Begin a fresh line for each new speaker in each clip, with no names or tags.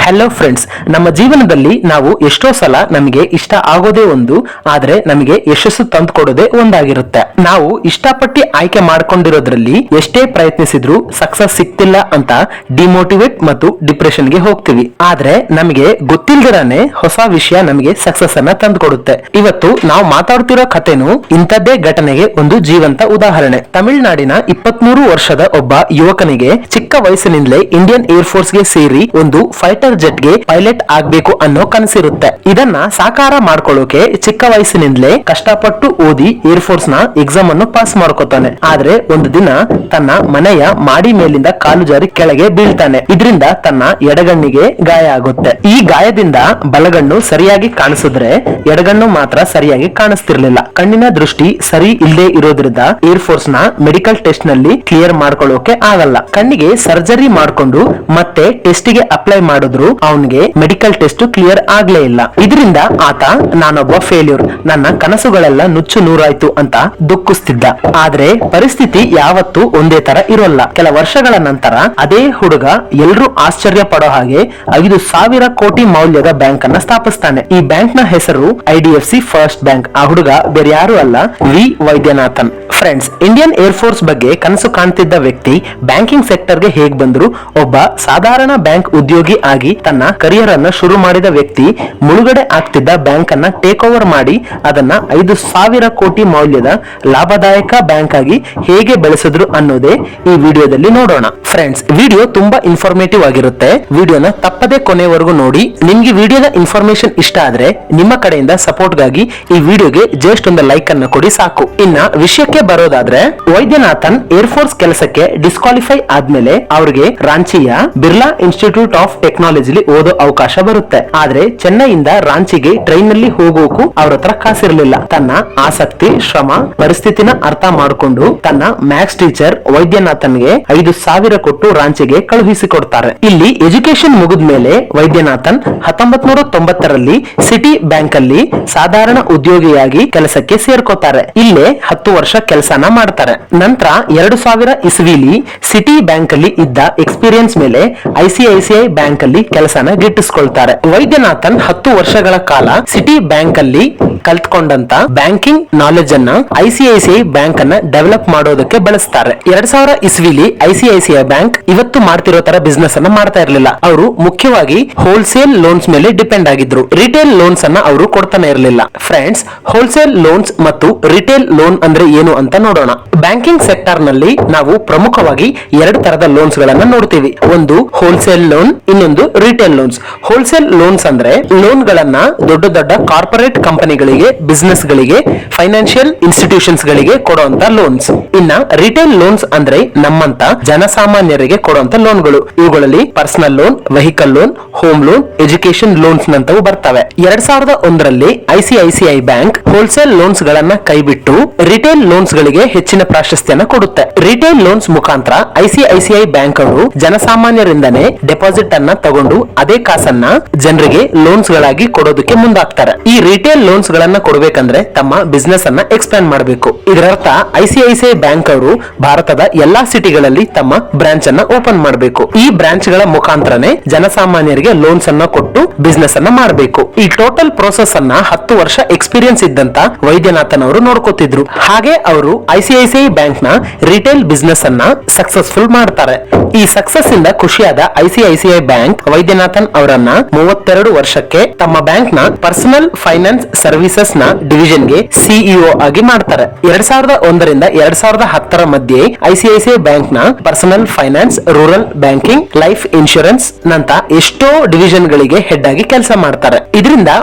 Hello friends, ನಮ್ಮ ಜೀವನದಲ್ಲಿ ನಾವು ಎಷ್ಟೋ ಸಲ ನಮಗೆ ಇಷ್ಟ ಆಗೋದೇ ಒಂದು, ಆದ್ರೆ ನಮಗೆ ಯಶಸ್ಸು ತಂದುಕೊಡೋದೇ ಒಂದಾಗಿರುತ್ತೆ. ನಾವು ಇಷ್ಟಪಟ್ಟು ಆಯ್ಕೆ ಮಾಡ್ಕೊಂಡಿರೋದ್ರಲ್ಲಿ ಎಷ್ಟೇ ಪ್ರಯತ್ನಿಸಿದ್ರು ಸಕ್ಸಸ್ ಸಿಗ್ತಿಲ್ಲ ಅಂತ ಡಿಮೋಟಿವೇಟ್ ಮತ್ತು ಡಿಪ್ರೆಷನ್ ಗೆ ಹೋಗ್ತೀವಿ. ಆದ್ರೆ ನಮಗೆ ಗೊತ್ತಿಲ್ದಿರಾನೆ ಹೊಸ ವಿಷಯ ನಮಗೆ ಸಕ್ಸಸ್ ಅನ್ನ ತಂದುಕೊಡುತ್ತೆ. ಇವತ್ತು ನಾವು ಮಾತಾಡ್ತಿರೋ ಕಥೆನು ಇಂಥದ್ದೇ ಘಟನೆಗೆ ಒಂದು ಜೀವಂತ ಉದಾಹರಣೆ. ತಮಿಳುನಾಡಿನ 23 ವರ್ಷದ ಒಬ್ಬ ಯುವಕನಿಗೆ ಚಿಕ್ಕ ವಯಸ್ಸಿನಿಂದಲೇ ಇಂಡಿಯನ್ ಏರ್ ಫೋರ್ಸ್ ಗೆ ಸೇರಿ ಒಂದು ಫೈಟರ್ ಜೆಟ್ ಗೆ ಪೈಲಟ್ ಆಗ್ಬೇಕು ಅನ್ನೋ ಕನಸಿರುತ್ತೆ. ಇದನ್ನ ಸಾಕಾರ ಮಾಡ್ಕೊಳ್ಳೋಕೆ ಚಿಕ್ಕ ವಯಸ್ಸಿನಿಂದಲೇ ಕಷ್ಟಪಟ್ಟು ಓದಿ ಏರ್ ಫೋರ್ಸ್ ನ ಎಕ್ಸಾಮ್ ಅನ್ನು ಪಾಸ್ ಮಾಡ್ಕೋತಾನೆ. ಆದ್ರೆ ಒಂದು ದಿನ ತನ್ನ ಮನೆಯ ಮಾಡಿ ಮೇಲಿಂದ ಕಾಲು ಜಾರಿ ಕೆಳಗೆ ಬೀಳ್ತಾನೆ. ಇದರಿಂದ ತನ್ನ ಎಡಗಣ್ಣಿಗೆ ಗಾಯ ಆಗುತ್ತೆ. ಈ ಗಾಯದಿಂದ ಬಲಗಣ್ಣು ಸರಿಯಾಗಿ ಕಾಣಿಸಿದ್ರೆ ಎಡಗಣ್ಣು ಮಾತ್ರ ಸರಿಯಾಗಿ ಕಾಣಿಸ್ತಿರ್ಲಿಲ್ಲ. ಕಣ್ಣಿನ ದೃಷ್ಟಿ ಸರಿ ಇಲ್ಲದೆ ಇರೋದ್ರಿಂದ ಏರ್ ಫೋರ್ಸ್ ನ ಮೆಡಿಕಲ್ ಟೆಸ್ಟ್ ನಲ್ಲಿ ಕ್ಲಿಯರ್ ಮಾಡ್ಕೊಳ್ಳೋಕೆ ಆಗಲ್ಲ. ಕಣ್ಣಿಗೆ ಸರ್ಜರಿ ಮಾಡ್ಕೊಂಡು ಮತ್ತೆ ಟೆಸ್ಟ್ ಗೆ ಅಪ್ಲೈ ಮಾಡಿದ್ರು ಅವನಿಗೆ ಮೆಡಿಕಲ್ ಟೆಸ್ಟ್ ಕ್ಲಿಯರ್ ಆಗ್ಲೇ ಇಲ್ಲ. ಇದರಿಂದ ಆತ ನಾನೊಬ್ಬ ಫೇಲ್ಯೂರ್, ನನ್ನ ಕನಸುಗಳೆಲ್ಲ ನುಚ್ಚು ನೂರಾಯ್ತು ಅಂತ ದುಃಖಿಸ್ತಿದ್ದ. ಆದ್ರೆ ಪರಿಸ್ಥಿತಿ ಯಾವತ್ತೂ ಒಂದೇ ತರ ಇರೋಲ್ಲ. ಕೆಲ ವರ್ಷಗಳ ನಂತರ ಅದೇ ಹುಡುಗ ಎಲ್ರೂ ಆಶ್ಚರ್ಯ ಪಡೋ ಹಾಗೆ 5,000 ಕೋಟಿ ಮೌಲ್ಯದ ಬ್ಯಾಂಕ್ ಅನ್ನ ಸ್ಥಾಪಿಸ್ತಾನೆ. ಈ ಬ್ಯಾಂಕ್ ನ ಹೆಸರು IDFC ಫಸ್ಟ್ ಬ್ಯಾಂಕ್. ಆ ಹುಡುಗ ಬೇರೆ ಯಾರು ಅಲ್ಲ, V Vaidyanathan. Friends, Indian air force ಬಗ್ಗೆ ಕನಸು ಕಾಣ್ತಿದ್ದ ವ್ಯಕ್ತಿ ಬ್ಯಾಂಕಿಂಗ್ ಸೆಕ್ಟರ್ ಗೆ ಹೇಗ್ ಬಂದ್ರು? ಒಬ್ಬ ಸಾಧಾರಣ ಬ್ಯಾಂಕ್ ಉದ್ಯೋಗಿ ಆಗಿ ತನ್ನ ಕರಿಯರ್ ಅನ್ನ ಶುರು ಮಾಡಿದ ವ್ಯಕ್ತಿ ಮುಳುಗಡೆ ಆಗ್ತಿದ್ದ ಬ್ಯಾಂಕ್ ಅನ್ನ ಟೇಕ್ ಓವರ್ ಮಾಡಿ ಅದನ್ನ 5,000 ಕೋಟಿ ಮೌಲ್ಯದ ಲಾಭದಾಯಕ ಬ್ಯಾಂಕ್ ಆಗಿ ಹೇಗೆ ಬೆಳೆಸಿದ್ರು ಅನ್ನೋದೇ ಈ ವಿಡಿಯೋದಲ್ಲಿ ನೋಡೋಣ. ಫ್ರೆಂಡ್ಸ್, ವಿಡಿಯೋ ತುಂಬಾ ಇನ್ಫಾರ್ಮೇಟಿವ್ ಆಗಿರುತ್ತೆ. ವಿಡಿಯೋನ ತಪ್ಪದೆ ಕೊನೆವರೆಗೂ ನೋಡಿ. ನಿಮ್ಗೆ ವಿಡಿಯೋದ ಇನ್ಫಾರ್ಮೇಶನ್ ಇಷ್ಟ ಆದ್ರೆ ನಿಮ್ಮ ಕಡೆಯಿಂದ ಸಪೋರ್ಟ್ ಗಾಗಿ ಈ ವಿಡಿಯೋಗೆ ಜಸ್ಟ್ ಒಂದು ಲೈಕ್ ಅನ್ನ ಕೊಡಿ ಸಾಕು. ಇನ್ನ ವಿಷಯಕ್ಕೆ ಬರೋದಾದ್ರೆ, ವೈದ್ಯನಾಥನ್ ಏರ್ ಫೋರ್ಸ್ ಕೆಲಸಕ್ಕೆ ಡಿಸ್ಕ್ವಾಲಿಫೈ ಆದ್ಮೇಲೆ ಅವ್ರಿಗೆ ರಾಂಚಿಯ ಬಿರ್ಲಾ ಇನ್ಸ್ಟಿಟ್ಯೂಟ್ ಆಫ್ ಟೆಕ್ನಾಲಜಿಲಿ ಓದೋ ಅವಕಾಶ ಬರುತ್ತೆ. ಆದ್ರೆ ಚೆನ್ನೈಯಿಂದ ರಾಂಚಿಗೆ ಟ್ರೈನ್ ನಲ್ಲಿ ಹೋಗೋಕು ಅವ್ರ ಹತ್ರ ಕಾಸಿರ್ಲಿಲ್ಲ. ತನ್ನ ಆಸಕ್ತಿ, ಶ್ರಮ, ಪರಿಸ್ಥಿತಿನ ಅರ್ಥ ಮಾಡಿಕೊಂಡು ತನ್ನ ಮ್ಯಾಥ್ಸ್ ಟೀಚರ್ ವೈದ್ಯನಾಥನ್ಗೆ 5,000 ಕೊಟ್ಟು ರಾಂಚಿಗೆ ಕಳುಹಿಸಿಕೊಡ್ತಾರೆ. ಇಲ್ಲಿ ಎಜುಕೇಶನ್ ಮುಗಿದ್ಮೇಲೆ ವೈದ್ಯನಾಥನ್ 1990ರಲ್ಲಿ ಸಿಟಿ ಬ್ಯಾಂಕ್ ಅಲ್ಲಿ ಸಾಧಾರಣ ಉದ್ಯೋಗಿಯಾಗಿ ಕೆಲಸಕ್ಕೆ ಸೇರ್ಕೋತಾರೆ. ಇಲ್ಲೇ 10 ವರ್ಷ ಕೆಲಸನ ಮಾಡ್ತಾರೆ. ನಂತರ 2000 ಇಸ್ವಿಲಿ ಸಿಟಿ ಬ್ಯಾಂಕ್ ಅಲ್ಲಿ ಇದ್ದ ಎಕ್ಸ್ಪೀರಿಯನ್ಸ್ ಮೇಲೆ ICICI ಬ್ಯಾಂಕ್ ಅಲ್ಲಿ ಕೆಲಸನ ಗಿಟ್ಟಿಸ್ಕೊಳ್ತಾರೆ. ವೈದ್ಯನಾಥನ್ 10 ವರ್ಷಗಳ ಕಾಲ ಸಿಟಿ ಬ್ಯಾಂಕ್ ಅಲ್ಲಿ ಕಲ್ತ್ಕೊಂಡಂತ ಬ್ಯಾಂಕಿಂಗ್ ನಾಲೆಜ್ ಅನ್ನ ICICI ಬ್ಯಾಂಕ್ ಅನ್ನ ಡೆವಲಪ್ ಮಾಡೋದಕ್ಕೆ ಬಳಸ್ತಾರೆ. 2000 ಇಸ್ವಿಲಿ ICICI ಬ್ಯಾಂಕ್ ಇವತ್ತು ಮಾಡ್ತಿರೋ ತರ ಬಿಸ್ನೆಸ್ ಅನ್ನ ಮಾಡ್ತಾ ಇರಲಿಲ್ಲ. ಅವರು ಮುಖ್ಯವಾಗಿ ಹೋಲ್ಸೇಲ್ ಲೋನ್ಸ್ ಮೇಲೆ ಡಿಪೆಂಡ್ ಆಗಿದ್ರು. ರಿಟೇಲ್ ಲೋನ್ಸ್ ಅನ್ನ ಅವರು ಕೊಡ್ತಾನೆ ಇರಲಿಲ್ಲ. ಫ್ರೆಂಡ್ಸ್, ಹೋಲ್ಸೇಲ್ ಲೋನ್ಸ್ ಮತ್ತು ರಿಟೇಲ್ ಲೋನ್ ಅಂದ್ರೆ ಏನು ಅಂತ ನೋಡೋಣ. ಬ್ಯಾಂಕಿಂಗ್ ಸೆಕ್ಟರ್ ನಲ್ಲಿ ನಾವು ಪ್ರಮುಖವಾಗಿ 2 ತರದ ಲೋನ್ಸ್ ಗಳನ್ನ ನೋಡ್ತೀವಿ. ಒಂದು ಹೋಲ್ಸೇಲ್ ಲೋನ್, ಇನ್ನೊಂದು ರಿಟೇಲ್ ಲೋನ್ಸ್. ಹೋಲ್ಸೇಲ್ ಲೋನ್ಸ್ ಅಂದ್ರೆ ಲೋನ್ ಗಳನ್ನ ದೊಡ್ಡ ದೊಡ್ಡ ಕಾರ್ಪೊರೇಟ್ ಕಂಪನಿಗಳಿಗೆ, ಬಿಸಿನೆಸ್ ಗಳಿಗೆ, ಫೈನಾನ್ಷಿಯಲ್ ಇನ್ಸ್ಟಿಟ್ಯೂಷನ್ಸ್ ಗಳಿಗೆ ಕೊಡುವಂತ ಲೋನ್ಸ್. ಇನ್ನ ರಿಟೇಲ್ ಲೋನ್ಸ್ ಅಂದ್ರೆ ನಮ್ಮಂತ ಜನಸಾಮಾನ್ಯರಿಗೆ ಕೊಡುವಂತ ಲೋನ್ಗಳು. ಇವುಗಳಲ್ಲಿ personal loan, vehicle loan, home loan, education loans ನಂತವು ಬರ್ತವೆ. 2001ರಲ್ಲಿ ICICI ಬ್ಯಾಂಕ್ ಹೋಲ್ಸೇಲ್ ಲೋನ್ಸ್ ಗಳನ್ನ ಕೈಬಿಟ್ಟು ರಿಟೇಲ್ ಲೋನ್ಸ್ ಗಳಿಗೆ ಹೆಚ್ಚಿನ ಪ್ರಾಶಸ್ತ್ಯನ ಕೊಡುತ್ತೆ. ರಿಟೇಲ್ ಲೋನ್ಸ್ ಮುಖಾಂತರ ICICI ಬ್ಯಾಂಕ್ ಅವರು ಜನಸಾಮಾನ್ಯರಿಂದನೇ ಡೆಪಾಸಿಟ್ ಅನ್ನ ತಗೊಂಡು ಅದೇ ಕಾಸನ್ನ ಜನರಿಗೆ ಲೋನ್ಸ್ ಗಳಾಗಿ ಕೊಡೋದಕ್ಕೆ ಮುಂದಾಗ್ತಾರೆ. ಈ ರಿಟೇಲ್ ಲೋನ್ಸ್ ಗಳನ್ನ ಕೊಡಬೇಕಂದ್ರೆ ತಮ್ಮ ಬಿಸ್ನೆಸ್ ಅನ್ನ ಎಕ್ಸ್ಪ್ಯಾಂಡ್ ಮಾಡಬೇಕು. ಇದರರ್ಥ ICICI ಬ್ಯಾಂಕ್ ಅವರು ಭಾರತದ ಎಲ್ಲಾ ಸಿಟಿಗಳಲ್ಲಿ ತಮ್ಮ ಬ್ರಾಂಚ್ ಅನ್ನ ಓಪನ್ ಮಾಡಬೇಕು. ಈ ಬ್ರಾಂಚ್ ಗಳ ಮುಖಾಂತರನೇ ಜನಸಾಮಾನ್ಯರಿಗೆ ಲೋನ್ಸ್ ಅನ್ನ ಕೊಟ್ಟು ಬಿಸ್ನೆಸ್ ಅನ್ನ ಮಾಡಬೇಕು. ಈ ಟೋಟಲ್ ಪ್ರೋಸೆಸ್ ಅನ್ನ 10 ವರ್ಷ ಎಕ್ಸ್ಪೀರಿಯನ್ಸ್ ಇದ್ದಂತ ವೈದ್ಯನಾಥನ್ ಅವರು ನೋಡ್ಕೋತಿದ್ರು. ಹಾಗೆ ಅವರು ICICI ಬ್ಯಾಂಕ್ ನ ರಿಟೇಲ್ ಬಿಸ್ನೆಸ್ ಅನ್ನ ಸಕ್ಸಸ್ಫುಲ್ ಮಾಡ್ತಾರೆ. ಈ ಸಕ್ಸಸ್ ಇಂದ ಖುಷಿಯಾದ ICICI ಬ್ಯಾಂಕ್ ವೈದ್ಯನಾಥನ್ ಅವರನ್ನ 32 ವರ್ಷಕ್ಕೆ ತಮ್ಮ ಬ್ಯಾಂಕ್ ನ ಪರ್ಸನಲ್ ಫೈನಾನ್ಸ್ ಸರ್ವಿಸಸ್ ನ ಡಿವಿಷನ್ ಗೆ CEO ಆಗಿ ಮಾಡ್ತಾರೆ. 2001ರಿಂದ 2010ರ ಮಧ್ಯೆ ICICI ಬ್ಯಾಂಕ್ ನ personal finance, rural banking, life insurance ನಂತ ಎಷ್ಟೋ ಡಿವಿಷನ್ ಗಳಿಗೆ ಹೆಡ್ ಆಗಿ ಕೆಲಸ ಮಾಡ್ತಾರೆ. ಇದರಿಂದ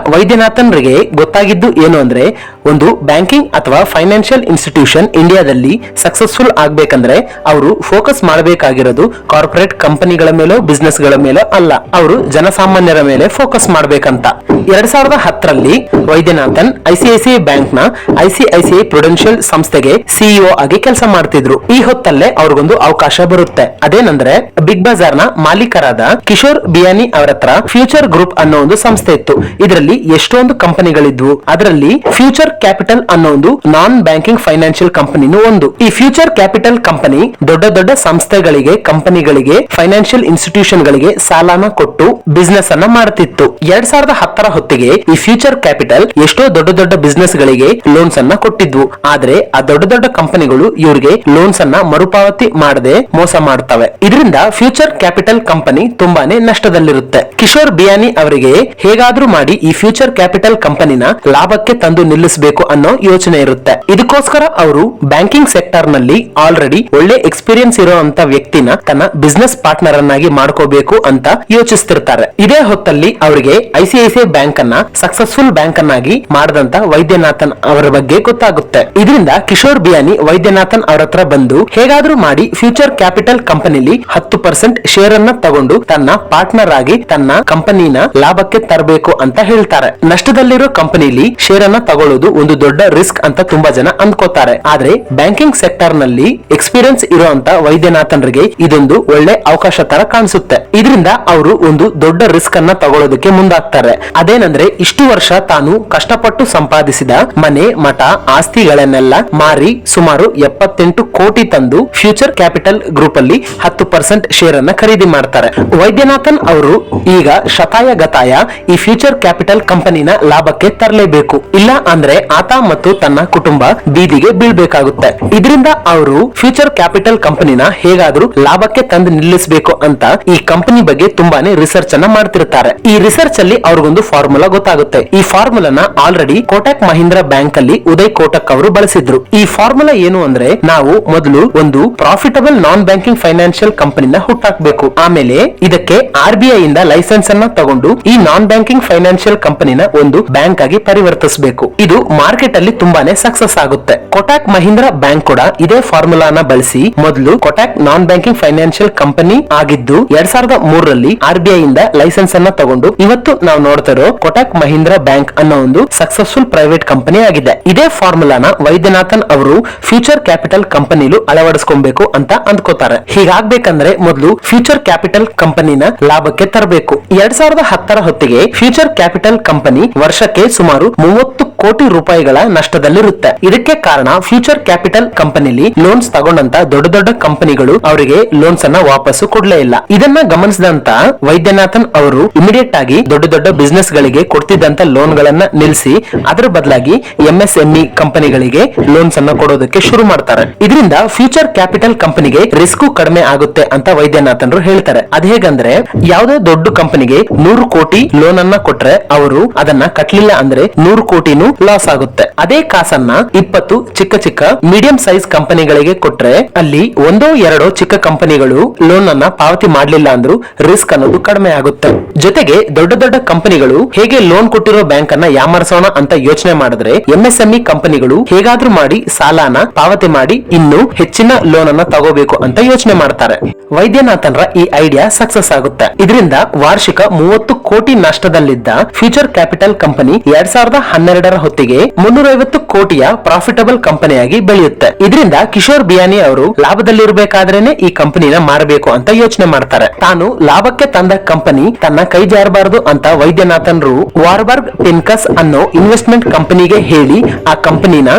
ವೈದ್ಯನಾಥನ್ರಿಗೆ ಗೊತ್ತಾಗಿದ್ದು ಏನು ಅಂದ್ರೆ, ಒಂದು ಬ್ಯಾಂಕಿಂಗ್ ಅಥವಾ ಫೈನಾನ್ಷಿಯಲ್ ಇನ್ಸ್ಟಿಟ್ಯೂಷನ್ ಇಂಡಿಯಾದಲ್ಲಿ ಸಕ್ಸಸ್ಫುಲ್ ಆಗ್ಬೇಕಂದ್ರೆ ಅವರು ಫೋಕಸ್ ಮಾಡಬೇಕಾಗಿರೋದು ಕಾರ್ಪೊರೇಟ್ ಕಂಪನಿಗಳ ಮೇಲೋ ಬಿಸ್ನೆಸ್ ಗಳ ಮೇಲೋ ಅಲ್ಲ, ಅವರು ಜನಸಾಮಾನ್ಯರ ಮೇಲೆ ಫೋಕಸ್ ಮಾಡಬೇಕಂತ. 2010ರಲ್ಲಿ ವೈದ್ಯನಾಥನ್ ICICI ಬ್ಯಾಂಕ್ ನ ICICI ಪ್ರುಡೆನ್ಶಿಯಲ್ ಸಂಸ್ಥೆಗೆ CEO ಆಗಿ ಕೆಲಸ ಮಾಡ್ತಿದ್ರು. ಈ ಹೊತ್ತಲ್ಲೇ ಅವ್ರಿಗೊಂದು ಅವಕಾಶ ಬರುತ್ತೆ. ಅದೇನಂದ್ರೆ, ಬಿಗ್ ಬಜಾರ್ ನ ಮಾಲೀಕರಾದ ಕಿಶೋರ್ ಬಿಯಾನಿ ಅವರ ಹತ್ರ ಫ್ಯೂಚರ್ ಗ್ರೂಪ್ ಅನ್ನೋ ಒಂದು ಸಂಸ್ಥೆ ಇತ್ತು. ಇದರಲ್ಲಿ ಎಷ್ಟೊಂದು ಕಂಪನಿಗಳಿದ್ವು. ಅದರಲ್ಲಿ ಫ್ಯೂಚರ್ ಕ್ಯಾಪಿಟಲ್ ಅನ್ನೋ ಒಂದು ನಾನ್ ಬ್ಯಾಂಕಿಂಗ್ ಫೈನಾನ್ಷಿಯಲ್ ಫೈನಾನ್ಷಿಯಲ್ ಕಂಪನಿನೂ ಒಂದು. ಈ ಫ್ಯೂಚರ್ ಕ್ಯಾಪಿಟಲ್ ಕಂಪನಿ ದೊಡ್ಡ ದೊಡ್ಡ ಸಂಸ್ಥೆಗಳಿಗೆ, ಕಂಪನಿಗಳಿಗೆ, ಫೈನಾನ್ಷಿಯಲ್ ಇನ್ಸ್ಟಿಟ್ಯೂಷನ್ ಗಳಿಗೆ ಸಾಲನ ಕೊಟ್ಟು ಬಿಸ್ನೆಸ್ ಅನ್ನ ಮಾಡುತ್ತಿತ್ತು. 2010 ಹೊತ್ತಿಗೆ ಈ ಫ್ಯೂಚರ್ ಕ್ಯಾಪಿಟಲ್ ಎಷ್ಟೋ ದೊಡ್ಡ ದೊಡ್ಡ ಬಿಸ್ನೆಸ್ ಗಳಿಗೆ ಲೋನ್ಸ್ ಅನ್ನ ಕೊಟ್ಟಿದ್ವು. ಆದ್ರೆ ಆ ದೊಡ್ಡ ದೊಡ್ಡ ಕಂಪನಿಗಳು ಇವರಿಗೆ ಲೋನ್ಸ್ ಅನ್ನ ಮರುಪಾವತಿ ಮಾಡದೆ ಮೋಸ ಮಾಡ್ತವೆ. ಇದರಿಂದ ಫ್ಯೂಚರ್ ಕ್ಯಾಪಿಟಲ್ ಕಂಪನಿ ತುಂಬಾನೇ ನಷ್ಟದಲ್ಲಿರುತ್ತೆ. ಕಿಶೋರ್ ಬಿಯಾನಿ ಅವರಿಗೆ ಹೇಗಾದ್ರೂ ಮಾಡಿ ಈ ಫ್ಯೂಚರ್ ಕ್ಯಾಪಿಟಲ್ ಕಂಪನಿನ ಲಾಭಕ್ಕೆ ತಂದು ನಿಲ್ಲಿಸಬೇಕು ಅನ್ನೋ ಯೋಚನೆ ಇರುತ್ತೆ. ಇದಕ್ಕೋಸ್ಕರ ಅವರು ಬ್ಯಾಂಕಿಂಗ್ ಸೆಕ್ಟರ್ ನಲ್ಲಿ ಆಲ್ರೆಡಿ ಒಳ್ಳೆ ಎಕ್ಸ್ಪೀರಿಯನ್ಸ್ ಇರುವಂತ ವ್ಯಕ್ತಿನ ತನ್ನ ಬಿಸ್ನೆಸ್ ಪಾರ್ಟ್ನರ್ ಅನ್ನಾಗಿ ಮಾಡ್ಕೋಬೇಕು ಅಂತ ಯೋಚಿಸ್ತಿರ್ತಾರೆ. ಇದೇ ಹೊತ್ತಲ್ಲಿ ಅವರಿಗೆ ಐಸಿಐಸಿಐ ಬ್ಯಾಂಕ್ ಅನ್ನ ಸಕ್ಸಸ್ಫುಲ್ ಬ್ಯಾಂಕ್ ಅನ್ನಾಗಿ ಮಾಡದಂತ ವೈದ್ಯನಾಥನ್ ಅವರ ಬಗ್ಗೆ ಗೊತ್ತಾಗುತ್ತೆ. ಇದರಿಂದ ಕಿಶೋರ್ ಬಿಯಾನಿ ವೈದ್ಯನಾಥನ್ ಅವರ ಹತ್ರ ಬಂದು ಹೇಗಾದ್ರೂ ಮಾಡಿ ಫ್ಯೂಚರ್ ಕ್ಯಾಪಿಟಲ್ ಕಂಪನಿಲಿ 10% ಶೇರ್ ಅನ್ನ ತಗೊಂಡು ತನ್ನ ಪಾರ್ಟ್ನರ್ ಆಗಿ ತನ್ನ ಕಂಪನಿನ ಲಾಭಕ್ಕೆ ತರಬೇಕು ಅಂತ ಹೇಳ್ತಾರೆ. ನಷ್ಟದಲ್ಲಿರೋ ಕಂಪನಿಲಿ ಶೇರ್ ಅನ್ನ ತಗೊಳ್ಳೋದು ಒಂದು ದೊಡ್ಡ ರಿಸ್ಕ್ ಅಂತ ತುಂಬಾ ಜನ ಅಂದ್ಕೋತಾರೆ. ಆದ್ರೆ ಬ್ಯಾಂಕಿಂಗ್ ಸೆಕ್ಟರ್ ನಲ್ಲಿ ಎಕ್ಸ್ಪೀರಿಯನ್ಸ್ ಇರುವಂತ ವೈದ್ಯನಾಥನ್ರಿಗೆ ಇದೊಂದು ಒಳ್ಳೆ ಅವಕಾಶ ತರ ಕಾಣಿಸುತ್ತೆ. ಇದರಿಂದ ಅವರು ಒಂದು ದೊಡ್ಡ ರಿಸ್ಕ್ ಅನ್ನ ತಗೊಳ್ಳೋದಕ್ಕೆ ಮುಂದಾಗ್ತಾರೆ. ಅದೇನಂದ್ರೆ ಇಷ್ಟು ವರ್ಷ ತಾನು ಕಷ್ಟಪಟ್ಟು ಸಂಪಾದಿಸಿದ ಮನೆ, ಮಠ, ಆಸ್ತಿಗಳನ್ನೆಲ್ಲ ಮಾರಿ ಸುಮಾರು 78 ಕೋಟಿ ತಂದು ಫ್ಯೂಚರ್ ಕ್ಯಾಪಿಟಲ್ ಗ್ರೂಪ್ ಅಲ್ಲಿ 10% ಶೇರ್ ಅನ್ನ ಖರೀದಿ ಮಾಡ್ತಾರೆ. ವೈದ್ಯನಾಥನ್ ಅವರು ಈಗ ಶತಾಯ ಗತಾಯ ಈ ಫ್ಯೂಚರ್ ಕ್ಯಾಪಿಟಲ್ ಕಂಪನಿನ ಲಾಭಕ್ಕೆ ತರಲೇಬೇಕು. ಇಲ್ಲ ಅಂದ್ರೆ ಆತ ಮತ್ತು ತನ್ನ ಕುಟುಂಬ ಬೀದಿಗೆ ಬೀಳ್ಬೇಕಾಗುತ್ತೆ. ಇದರಿಂದ ಅವರು ಫ್ಯೂಚರ್ ಕ್ಯಾಪಿಟಲ್ ಕಂಪನಿನ ಹೇಗಾದ್ರೂ ಲಾಭಕ್ಕೆ ತಂದು ನಿಲ್ಲಿಸಬೇಕು ಅಂತ ಈ ಕಂಪನಿ ಬಗ್ಗೆ ತುಂಬಾನೇ ರಿಸರ್ಚ್ ಅನ್ನ ಮಾಡ್ತಿರ್ತಾರೆ. ಈ ರಿಸರ್ಚ್ ಅಲ್ಲಿ ಅವ್ರಿಗೊಂದು ಫಾರ್ಮುಲಾ ಗೊತ್ತಾಗುತ್ತೆ. ಈ ಫಾರ್ಮುಲಾನ ಆಲ್ರೆಡಿ ಕೋಟಕ್ ಮಹೀಂದ್ರ ಬ್ಯಾಂಕ್ ಅಲ್ಲಿ ಉದಯ್ ಕೋಟಕ್ ಅವರು ಬಳಸಿದ್ರು. ಈ ಫಾರ್ಮುಲಾ ಏನು ಅಂದ್ರೆ ನಾವು ಮೊದಲು ಒಂದು ಪ್ರಾಫಿಟಬಲ್ ನಾನ್ ಬ್ಯಾಂಕಿಂಗ್ ಫೈನಾನ್ಷಿಯಲ್ ಕಂಪನಿನ ಹುಟ್ಟಾಕ್ಬೇಕು. ಆಮೇಲೆ ಇದಕ್ಕೆ RBI ಇಂದ ಲೈಸೆನ್ಸ್ ಅನ್ನ ತಗೊಂಡು ಈ ನಾನ್ ಬ್ಯಾಂಕಿಂಗ್ ಫೈನಾನ್ಷಿಯಲ್ ಕಂಪನಿನ ಒಂದು ಬ್ಯಾಂಕ್ ಆಗಿ ಪರಿವರ್ತಿಸಬೇಕು. ಇದು ಮಾರ್ಕೆಟ್ ಅಲ್ಲಿ ತುಂಬಾನೇ ಸಕ್ಸಸ್ ಆಗುತ್ತೆ. ಕೋಟಕ್ ಮಹೀಂದ್ರ ಬ್ಯಾಂಕ್ ಕೂಡ ಇದೇ ಫಾರ್ಮುಲಾನ ಬಳಸಿ ಮೊದಲು ಕೋಟಕ್ ನಾನ್ ಬ್ಯಾಂಕಿಂಗ್ ಫೈನಾನ್ಷಿಯಲ್ ಕಂಪನಿ ಆಗಿದ್ದು 2003ರಲ್ಲಿ RBI ಇಂದ ಲೈಸೆನ್ಸ್ ಅನ್ನ ತಗೊಂಡು ಇವತ್ತು ನಾವು ನೋಡ್ತಿರೋ ಕೋಟಕ್ ಮಹೀಂದ್ರ ಬ್ಯಾಂಕ್ ಅನ್ನೋ ಒಂದು ಸಕ್ಸಸ್ಫುಲ್ ಪ್ರೈವೇಟ್ ಕಂಪನಿ ಆಗಿದೆ. ಇದೇ ಫಾರ್ಮುಲಾನ ವೈದ್ಯನಾಥನ್ ಅವರು ಫ್ಯೂಚರ್ ಕ್ಯಾಪಿಟಲ್ ಕಂಪನಿಲು ಅಳವಡಿಸಿಕೊಬೇಕು ಅಂತ ಅಂದ್ಕೋತಾರೆ. ಹೀಗಾಗ್ಬೇಕಂದ್ರೆ ಮೊದಲು ಫ್ಯೂಚರ್ ಕ್ಯಾಪಿಟಲ್ ಕಂಪನಿನ ಲಾಭಕ್ಕೆ ತರಬೇಕು. 2010 ಹೊತ್ತಿಗೆ ಫ್ಯೂಚರ್ ಕ್ಯಾಪಿಟಲ್ ಕಂಪನಿ ವರ್ಷಕ್ಕೆ ಸುಮಾರು 30 ಕೋಟಿ ರೂಪಾಯಿಗಳ ನಷ್ಟದಲ್ಲಿರುತ್ತೆ. ಇದಕ್ಕೆ ಕಾರಣ ಫ್ಯೂಚರ್ ಕ್ಯಾಪಿಟಲ್ ಕಂಪನಿಲಿ ಲೋನ್ಸ್ ತಗೊಂಡಂತ ದೊಡ್ಡ ದೊಡ್ಡ ಕಂಪನಿಗಳು ಅವರಿಗೆ ಲೋನ್ಸ್ ಅನ್ನ ವಾಪಸ್ಸು ಕೊಡ್ಲೇ ಇಲ್ಲ. ಇದನ್ನ ಗಮನಿಸಿದಂತ ವೈದ್ಯನಾಥನ್ ಅವರು ಇಮಿಡಿಯೇಟ್ ಆಗಿ ದೊಡ್ಡ ದೊಡ್ಡ ಬಿಸ್ನೆಸ್ ಗಳಿಗೆ ಕೊಡ್ತಿದ್ದಂತ ಲೋನ್ ಗಳನ್ನ ನಿಲ್ಲಿಸಿ ಅದರ ಬದಲಾಗಿ MSME ಕಂಪನಿಗಳಿಗೆ ಲೋನ್ಸ್ ಅನ್ನ ಕೊಡೋದಕ್ಕೆ ಶುರು ಮಾಡ್ತಾರೆ. ಇದರಿಂದ ಫ್ಯೂಚರ್ ಕ್ಯಾಪಿಟಲ್ ಕಂಪನಿಗೆ ರಿಸ್ಕ್ ಕಡಿಮೆ ಆಗುತ್ತೆ ಅಂತ ವೈದ್ಯನಾಥನ್ರು ಹೇಳ್ತಾರೆ. ಅದ್ ಹೇಗಂದ್ರೆ ಯಾವುದೇ ದೊಡ್ಡ ಕಂಪನಿಗೆ 100 ಕೋಟಿ ಲೋನ್ ಅನ್ನ ಕೊಟ್ರೆ ಅವರು ಅದನ್ನ ಕಟ್ಲಿಲ್ಲ ಅಂದ್ರೆ 100 ಕೋಟಿನೂ ಲಾಸ್ ಆಗುತ್ತೆ. ಅದೇ ಕಾಸನ್ನ 20 ಚಿಕ್ಕ ಚಿಕ್ಕ ಮೀಡಿಯಂ ಸೈಜ್ ಕಂಪನಿಗಳಿಗೆ ಕೊಟ್ರೆ ಅಲ್ಲಿ 1-2 ಚಿಕ್ಕ ಕಂಪನಿಗಳು ಲೋನ್ ಅನ್ನ ಪಾವತಿ ಮಾಡ್ಲಿಲ್ಲ ಅಂದ್ರೂ ರಿಸ್ಕ್ ಅನ್ನೋದು ಕಡಿಮೆ ಆಗುತ್ತೆ. ಜೊತೆಗೆ ದೊಡ್ಡ ದೊಡ್ಡ ಕಂಪನಿಗಳು ಹೇಗೆ ಲೋನ್ ಕೊಟ್ಟಿರೋ ಬ್ಯಾಂಕ್ ಅನ್ನ ಯಾಮರ್ಸೋಣ ಅಂತ ಯೋಚನೆ ಮಾಡಿದ್ರೆ MSME ಕಂಪನಿಗಳು ಹೇಗಾದ್ರೂ ಮಾಡಿ ಸಾಲನ ಪಾವತಿ ಮಾಡಿ ಇನ್ನೂ ಹೆಚ್ಚಿನ ಲೋನ್ ಅನ್ನ ತಗೋಬೇಕು ಅಂತ ಯೋಚನೆ ಮಾಡ್ತಾರೆ. ವೈದ್ಯನಾಥನ್ರ ಈ ಐಡಿಯಾ ಸಕ್ಸಸ್ ಆಗುತ್ತೆ. ಇದರಿಂದ ವಾರ್ಷಿಕ 30 ಕೋಟಿ ನಷ್ಟದಲ್ಲಿದ್ದ ಫ್ಯೂಚರ್ ಕ್ಯಾಪಿಟಲ್ ಕಂಪನಿ 2012ರ ಹೊತ್ತಿಗೆ 350 ಕೋಟಿಯ ಪ್ರಾಫಿಟಬಲ್ ಕಂಪನಿಯಾಗಿ ಬೆಳೆಯುತ್ತೆ. ಇದರಿಂದ ಕಿಶೋರ್ ಬಿಯಾನಿ ಅವರು ಲಾಭದಲ್ಲಿರಬೇಕಾದ್ರೇನೆ ಈ ಕಂಪನಿನ ಮಾರಬೇಕು ಅಂತ ಯೋಚನೆ ಮಾಡ್ತಾರೆ. ತಾನು ಲಾಭಕ್ಕೆ ತಂದ ಕಂಪನಿ ತನ್ನ ಕೈ ಜಾರಬಾರದು ಅಂತ ವೈದ್ಯನಾಥನ್ರು ವಾರ್ಬರ್ಗ್ ಪಿನ್ಕಸ್ ಅನ್ನೋ ಇನ್ವೆಸ್ಟ್ಮೆಂಟ್ ಕಂಪನಿಗೆ ಹೇಳಿ ಆ ಕಂಪನಿನ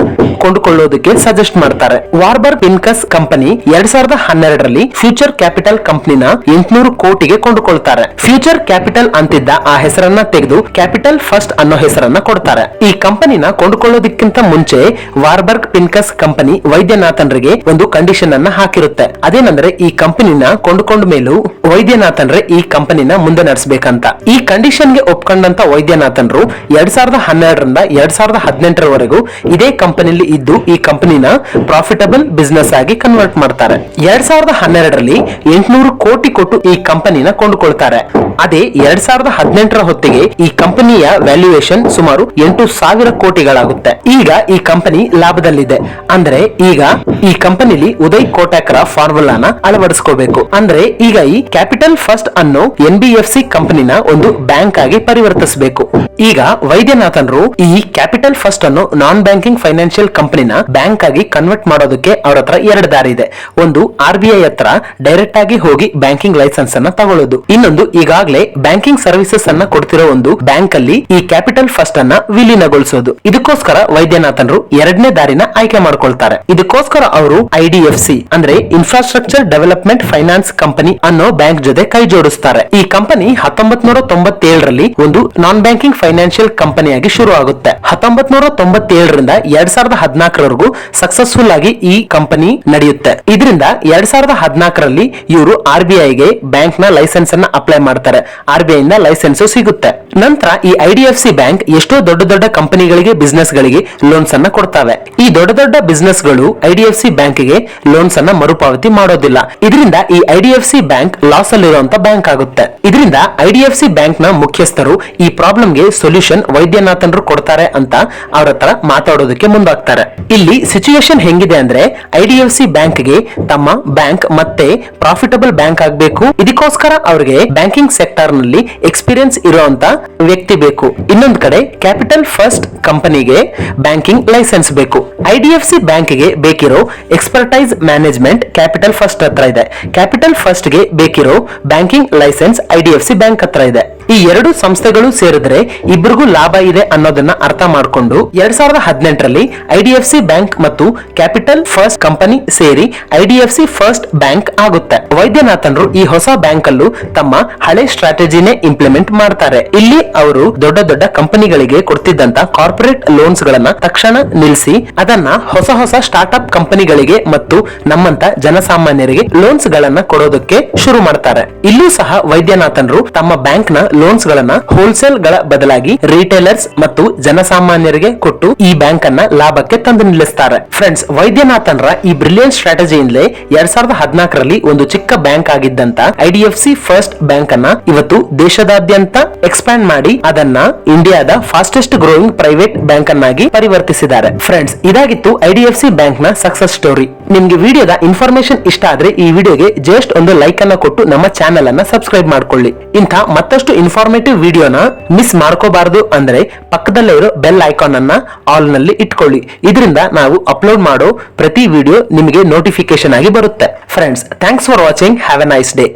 ಕೊಂಡುಕೊಳ್ಳೋದಕ್ಕೆ ಸಜೆಸ್ಟ್ ಮಾಡ್ತಾರೆ. ವಾರ್ಬರ್ಗ್ ಪಿನ್ಕಸ್ ಕಂಪನಿ 2012ರಲ್ಲಿ ಫ್ಯೂಚರ್ ಕ್ಯಾಪಿಟಲ್ ಕಂಪನಿನ 800 ಕೋಟಿಗೆ ಕೊಂಡುಕೊಳ್ತಾರೆ. ಫ್ಯೂಚರ್ ಕ್ಯಾಪಿಟಲ್ ಅಂತಿದ್ದ ಆ ಹೆಸರನ್ನ ತೆಗೆದು ಕ್ಯಾಪಿಟಲ್ ಫಸ್ಟ್ ಅನ್ನೋ ಹೆಸರನ್ನ ಕೊಡ್ತಾರೆ. ಈ ಕಂಪನಿನ ಕೊಂಡುಕೊಳ್ಳೋದಕ್ಕಿಂತ ಮುಂಚೆ ವಾರ್ಬರ್ಗ್ ಪಿನ್ಕಸ್ ಕಂಪನಿ ವೈದ್ಯನಾಥನ್ರಿಗೆ ಒಂದು ಕಂಡೀಷನ್ ಅನ್ನ ಹಾಕಿರುತ್ತೆ. ಅದೇನಂದ್ರೆ ಈ ಕಂಪನಿನ ಕೊಂಡುಕೊಂಡ ಮೇಲೂ ವೈದ್ಯನಾಥನ್ರೆ ಈ ಕಂಪನಿನ ಮುಂದೆ ನಡೆಸಬೇಕಂತ. ಈ ಕಂಡೀಷನ್ ಗೆ ಒಪ್ಕೊಂಡಂತ ವೈದ್ಯನಾಥನ್ರು 2012ರಿಂದ 2018ರವರೆಗೂ ಇದೇ ಕಂಪನಿಲಿ ಇದ್ದು ಈ ಕಂಪನಿನ ಪ್ರಾಫಿಟಬಲ್ ಬಿಸ್ನೆಸ್ ಆಗಿ ಕನ್ವರ್ಟ್ ಮಾಡ್ತಾರೆ. 2012ರಲ್ಲಿ 800 ಕೋಟಿ ಕೊಟ್ಟು ಈ ಕಂಪನಿನ ಕೊಂಡುಕೊಳ್ತಾರೆ. ಅದೇ 2018ರ ಹೊತ್ತಿಗೆ ಈ ಕಂಪನಿಯ ವ್ಯಾಲ್ಯೂಯೇಷನ್ ಸುಮಾರು 8,000 ಕೋಟಿಗಳಾಗುತ್ತೆ. ಈಗ ಈ ಕಂಪನಿ ಲಾಭದಲ್ಲಿದೆ. ಅಂದ್ರೆ ಈಗ ಈ ಕಂಪನಿಲಿ ಉದಯ್ ಕೋಟಕ್ರ ಫಾರ್ಮುಲಾನ ಅಳವಡಿಸ್ಕೋಬೇಕು. ಅಂದ್ರೆ ಈಗ ಈ ಕ್ಯಾಪಿಟಲ್ ಫಸ್ಟ್ ಅನ್ನೋ NBFC ಕಂಪನಿನ ಒಂದು ಬ್ಯಾಂಕ್ ಆಗಿ ಪರಿವರ್ತಿಸಬೇಕು. ಈಗ ವೈದ್ಯನಾಥನ್ರು ಈ ಕ್ಯಾಪಿಟಲ್ ಫಸ್ಟ್ ಅನ್ನು ನಾನ್ ಬ್ಯಾಂಕಿಂಗ್ ಫೈನಾನ್ಷಿಯಲ್ ಕಂಪನಿನ ಬ್ಯಾಂಕ್ ಆಗಿ ಕನ್ವರ್ಟ್ ಮಾಡೋದಕ್ಕೆ ಅವ್ರ ಹತ್ರ 2 ದಾರಿ ಇದೆ. ಒಂದು RBI ಹತ್ರ ಡೈರೆಕ್ಟ್ ಆಗಿ ಹೋಗಿ ಬ್ಯಾಂಕಿಂಗ್ ಲೈಸೆನ್ಸ್ ಅನ್ನ ತಗೊಳ್ಳೋದು. ಇನ್ನೊಂದು ಈಗಾಗಲೇ ಬ್ಯಾಂಕಿಂಗ್ ಸರ್ವಿಸಸ್ ಅನ್ನ ಕೊಡ್ತಿರೋ ಒಂದು ಬ್ಯಾಂಕ್ ಅಲ್ಲಿ ಈ ಕ್ಯಾಪಿಟಲ್ ಫಸ್ಟ್ ಅನ್ನ ವಿಲೀನಗೊಳಿಸೋದು. ಸೋಲಿಸೋದು. ಇದಕ್ಕೋಸ್ಕರ ವೈದ್ಯನಾಥನ್ರು ಎರಡನೇ ದಾರಿನ ಆಯ್ಕೆ ಮಾಡ್ಕೊಳ್ತಾರೆ. ಇದಕ್ಕೋಸ್ಕರ ಅವರು IDFC ಅಂದ್ರೆ ಇನ್ಫ್ರಾಸ್ಟ್ರಕ್ಚರ್ ಡೆವಲಪ್ಮೆಂಟ್ ಫೈನಾನ್ಸ್ ಕಂಪನಿ ಅನ್ನೋ ಬ್ಯಾಂಕ್ ಜೊತೆ ಕೈ ಜೋಡಿಸ್ತಾರೆ. ಈ ಕಂಪನಿ 1997ರಲ್ಲಿ ಒಂದು ನಾನ್ ಬ್ಯಾಂಕಿಂಗ್ ಫೈನಾನ್ಷಿಯಲ್ ಕಂಪನಿಯಾಗಿ ಶುರು ಆಗುತ್ತೆ. 1997ರಿಂದ 2014ರವರೆಗೂ ಸಕ್ಸಸ್ಫುಲ್ ಆಗಿ ಈ ಕಂಪನಿ ನಡೆಯುತ್ತೆ. ಇದರಿಂದ 2014ರಲ್ಲಿ ಇವರು RBIಗೆ ಬ್ಯಾಂಕ್ ನ ಲೈಸೆನ್ಸ್ ಅನ್ನ ಅಪ್ಲೈ ಮಾಡ್ತಾರೆ. RBI ಇಂದ ಲೈಸೆನ್ಸ್ ಸಿಗುತ್ತೆ. ನಂತರ ಈ IDFC ಬ್ಯಾಂಕ್ ಎಷ್ಟೋ ದೊಡ್ಡ ದೊಡ್ಡ ಕಂಪನಿಗಳಿಗೆ ಬಿಸಿನೆಸ್ ಗಳಿಗೆ ಲೋನ್ಸ್ ಅನ್ನ ಕೊಡ್ತಾವೆ. ಈ ದೊಡ್ಡ ದೊಡ್ಡ ಬಿಸಿನೆಸ್ ಗಳು IDFC ಬ್ಯಾಂಕ್ಗೆ ಲೋನ್ಸ್ ಅನ್ನ ಮರುಪಾವತಿ ಮಾಡೋದಿಲ್ಲ. ಇದರಿಂದ ಈ IDFC ಬ್ಯಾಂಕ್ ಲಾಸ್ ಅಲ್ಲಿರುವಂತ ಬ್ಯಾಂಕ್ ಆಗುತ್ತೆ. ಇದರಿಂದ IDFC ಬ್ಯಾಂಕ್ ನ ಮುಖ್ಯಸ್ಥರು ಈ ಪ್ರಾಬ್ಲಮ್ ಗೆ ಸೊಲ್ಯೂಷನ್ ವೈದ್ಯನಾಥನ್ರು ಕೊಡ್ತಾರೆ ಅಂತ ಅವ್ರ ಹತ್ರ ಮಾತಾಡೋದಕ್ಕೆ ಮುಂದಾಗ್ತಾರೆ. ಇಲ್ಲಿ ಸಿಚುವೇಶನ್ ಹೆಂಗಿದೆ ಅಂದ್ರೆ IDFC ಬ್ಯಾಂಕ್ ಗೆ ತಮ್ಮ ಬ್ಯಾಂಕ್ ಮತ್ತೆ ಪ್ರಾಫಿಟಬಲ್ ಬ್ಯಾಂಕ್ ಆಗಬೇಕು. ಇದಕ್ಕೋಸ್ಕರ ಅವರಿಗೆ ಬ್ಯಾಂಕಿಂಗ್ ಸೆಕ್ಟರ್ ನಲ್ಲಿ ಎಕ್ಸ್ಪೀರಿಯನ್ಸ್ ಇರುವಂತ ವ್ಯಕ್ತಿ ಬೇಕು. ಇನ್ನೊಂದ್ ಕಡೆ ಕ್ಯಾಪಿಟಲ್ ಫಸ್ಟ್ ಕಂಪನಿಗೆ ಬ್ಯಾಂಕಿಂಗ್ ಲೈಸೆನ್ಸ್ ಬೇಕು. IDFC ಬ್ಯಾಂಕ್ ಗೆ ಬೇಕಿರೋ ಎಕ್ಸ್ಪರ್ಟೈಸ್ ಮ್ಯಾನೇಜ್ಮೆಂಟ್ ಕ್ಯಾಪಿಟಲ್ ಫಸ್ಟ್ ಹತ್ರ ಇದೆ. ಕ್ಯಾಪಿಟಲ್ ಫಸ್ಟ್ ಗೆ ಬೇಕಿರೋ ಬ್ಯಾಂಕಿಂಗ್ ಲೈಸೆನ್ಸ್ IDFC ಬ್ಯಾಂಕ್ ಹತ್ರ ಇದೆ. ಈ ಎರಡು ಸಂಸ್ಥೆಗಳು ಸೇರಿದ್ರೆ ಇಬ್ಬರಿಗೂ ಲಾಭ ಇದೆ ಅನ್ನೋದನ್ನ ಅರ್ಥ ಮಾಡಿಕೊಂಡು 2018ರಲ್ಲಿ IDFC ಬ್ಯಾಂಕ್ ಮತ್ತು ಕ್ಯಾಪಿಟಲ್ ಫಸ್ಟ್ ಕಂಪನಿ ಸೇರಿ IDFC ಫಸ್ಟ್ ಬ್ಯಾಂಕ್ ಆಗುತ್ತೆ. ವೈದ್ಯನಾಥನ್ರು ಈ ಹೊಸ ಬ್ಯಾಂಕ್ ಅಲ್ಲೂ ತಮ್ಮ ಹಳೆ ಸ್ಟ್ರಾಟಜಿನೇ ಇಂಪ್ಲಿಮೆಂಟ್ ಮಾಡ್ತಾರೆ. ಇಲ್ಲಿ ಅವರು ದೊಡ್ಡ ದೊಡ್ಡ ಕಂಪನಿಗಳಿಗೆ ಕೊಡ್ತಿದ್ದಂತ ಕಾರ್ಪೊರೇಟ್ ಲೋನ್ಸ್ ಗಳನ್ನ ತಕ್ಷಣ ನಿಲ್ಲಿಸಿ ಅದನ್ನ ಹೊಸ ಹೊಸ ಸ್ಟಾರ್ಟ್ಅಪ್ ಕಂಪನಿಗಳಿಗೆ ಮತ್ತು ನಮ್ಮಂತ ಜನಸಾಮಾನ್ಯರಿಗೆ ಲೋನ್ಸ್ ಗಳನ್ನ ಕೊಡೋದಕ್ಕೆ ಶುರು ಮಾಡ್ತಾರೆ. ಇಲ್ಲೂ ಸಹ ವೈದ್ಯನಾಥನ್ರು ತಮ್ಮ ಬ್ಯಾಂಕ್ ನ ಲೋನ್ಸ್ ಗಳನ್ನ ಹೋಲ್ಸೇಲ್ ಗಳ ಬದಲಾಗಿ ರಿಟೇಲರ್ಸ್ ಮತ್ತು ಜನಸಾಮಾನ್ಯರಿಗೆ ಕೊಟ್ಟು ಈ ಬ್ಯಾಂಕ್ ಅನ್ನ ಲಾಭಕ್ಕೆ ತಂದು ನಿಲ್ಲಿಸ್ತಾರೆ. ಫ್ರೆಂಡ್ಸ್, ವೈದ್ಯನಾಥನ್ರ ಈ ಬ್ರಿಲಿಯಂಟ್ ಸ್ಟ್ರಾಟಜಿಯಿಂದಲೇ 2014ರಲ್ಲಿ ಒಂದು ಚಿಕ್ಕ ಬ್ಯಾಂಕ್ ಆಗಿದ್ದಂತ IDFC ಫಸ್ಟ್ ಬ್ಯಾಂಕ್ ಅನ್ನ ಇವತ್ತು ದೇಶದಾದ್ಯಂತ ಎಕ್ಸ್ಪ್ಯಾಂಡ್ ಮಾಡಿ ಅದನ್ನ ಇಂಡಿಯಾದ ಫಾಸ್ಟೆಸ್ಟ್ ಗ್ರೋಯಿಂಗ್ ಪ್ರೈವೇಟ್ ಬ್ಯಾಂಕ್ ಅನ್ನಾಗಿ ಪರಿವರ್ತಿಸಿದ್ದಾರೆ. ಫ್ರೆಂಡ್ಸ್, ಇದಾಗಿತ್ತು IDFC ಬ್ಯಾಂಕ್ ನ ಸಕ್ಸಸ್ ಸ್ಟೋರಿ. ನಿಮ್ಗೆ ವಿಡಿಯೋದ ಇನ್ಫಾರ್ಮೇಶನ್ ಇಷ್ಟ ಆದ್ರೆ ಈ ವಿಡಿಯೋಗೆ ಜಸ್ಟ್ ಒಂದು ಲೈಕ್ ಅನ್ನ ಕೊಟ್ಟು ನಮ್ಮ ಚಾನೆಲ್ ಅನ್ನ ಸಬ್ಸ್ಕ್ರೈಬ್ ಮಾಡ್ಕೊಳ್ಳಿ. ಇಂಥ ಮತ್ತಷ್ಟು ಇನ್ಫಾರ್ಮೇಟಿವ್ ವಿಡಿಯೋನ ಮಿಸ್ ಮಾಡ್ಕೋಬಾರದು ಅಂದ್ರೆ ಪಕ್ಕದಲ್ಲೇ ಇರೋ ಬೆಲ್ ಐಕಾನ್ ಅನ್ನ ಆಲ್ ನಲ್ಲಿ ಇಟ್ಕೊಳ್ಳಿ. ಇದರಿಂದ ನಾವು ಅಪ್ಲೋಡ್ ಮಾಡೋ ಪ್ರತಿ ವಿಡಿಯೋ ನಿಮಗೆ ನೋಟಿಫಿಕೇಶನ್ ಆಗಿ ಬರುತ್ತೆ. Friends, thanks for watching. Have A nice day.